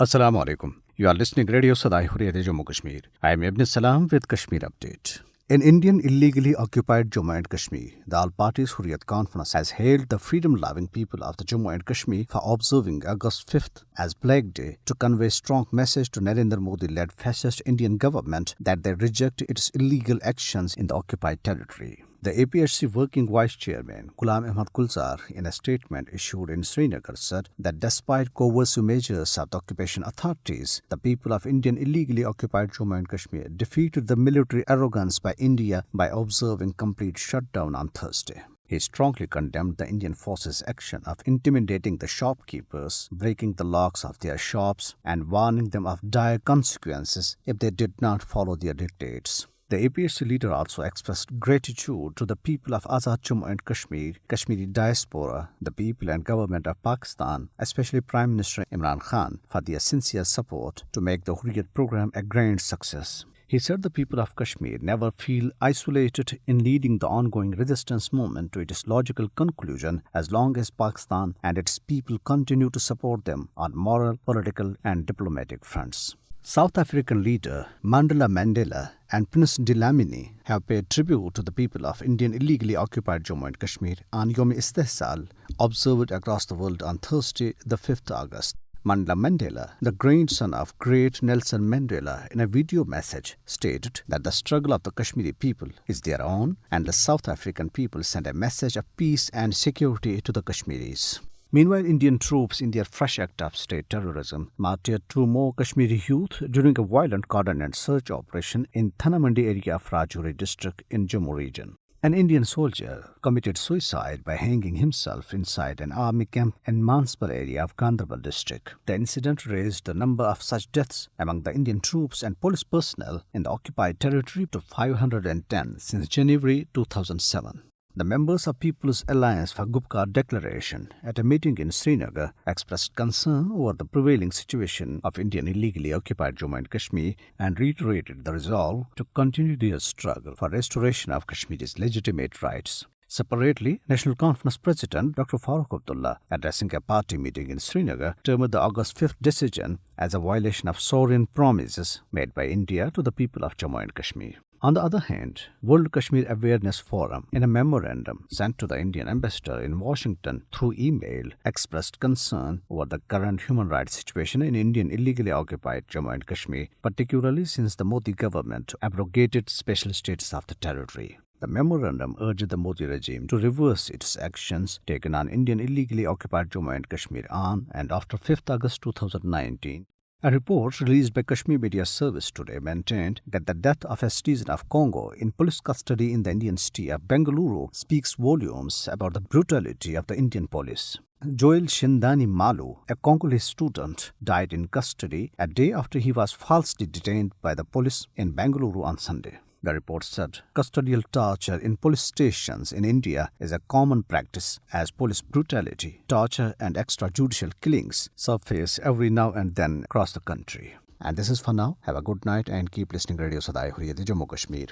Assalamu alaikum. You are listening Radio Sada Hurriyat Jammu Kashmir. I am Ibn Salam with Kashmir Update. In Indian illegally occupied Jammu and Kashmir, the All-Parties Hurriyat Conference has hailed the freedom-loving people of the Jammu and Kashmir for observing August 5th as Black Day to convey strong message to Narendra Modi-led fascist Indian government that they reject its illegal actions in the occupied territory. The APHC Working Vice Chairman, Ghulam Ahmad Gulzar, in a statement issued in Srinagar, said that despite coercive measures of the occupation authorities, the people of Indian illegally occupied Jammu and Kashmir defeated the military arrogance by India by observing complete shutdown on Thursday. He strongly condemned the Indian forces' action of intimidating the shopkeepers, breaking the locks of their shops, and warning them of dire consequences if they did not follow their dictates. The APHC leader also expressed gratitude to the people of Azad Jammu and Kashmir, Kashmiri diaspora, the people and government of Pakistan, especially Prime Minister Imran Khan, for their sincere support to make the Hurriyat program a grand success. He said the people of Kashmir never feel isolated in leading the ongoing resistance movement to its logical conclusion as long as Pakistan and its people continue to support them on moral, political and diplomatic fronts. South African leader Mandela Mandela and Prince Dlamini have paid tribute to the people of Indian illegally occupied Jammu and Kashmir on Yom-e-Istihsal, observed across the world on Thursday, the 5th August. Mandela Mandela, the grandson of great Nelson Mandela, in a video message stated that the struggle of the Kashmiri people is their own and the South African people send a message of peace and security to the Kashmiris. Meanwhile, Indian troops in their fresh act of state terrorism martyred two more Kashmiri youth during a violent coordinated search operation in Thanamandi area of Rajouri district in Jammu region. An Indian soldier committed suicide by hanging himself inside an army camp in Manspur area of Gandarbal district. The incident raised the number of such deaths among the Indian troops and police personnel in the occupied territory to 510 since January 2007. The members of People's Alliance for Gupkar Declaration at a meeting in Srinagar expressed concern over the prevailing situation of Indian illegally occupied Jammu and Kashmir and reiterated the resolve to continue their struggle for restoration of Kashmir's legitimate rights. Separately, National Conference President Dr. Farooq Abdullah, addressing a party meeting in Srinagar, termed the August 5th decision as a violation of sovereign promises made by India to the people of Jammu and Kashmir. On the other hand, World Kashmir Awareness Forum, in a memorandum sent to the Indian ambassador in Washington through email, expressed concern over the current human rights situation in Indian illegally occupied Jammu and Kashmir, particularly since the Modi government abrogated special status of the territory. The memorandum urged the Modi regime to reverse its actions taken on Indian illegally occupied Jammu and Kashmir on and after 5th August 2019. A report released by Kashmir Media Service today maintained that the death of a citizen of Congo in police custody in the Indian city of Bengaluru speaks volumes about the brutality of the Indian police. Joel Shindani Malu, a Congolese student, died in custody a day after he was falsely detained by the police in Bengaluru on Sunday. The report said custodial torture in police stations in India is a common practice as police brutality, torture and extrajudicial killings surface every now and then across the country. And this is for now. Have a good night and keep listening Radio Sada Hurriyat Jammu Kashmir.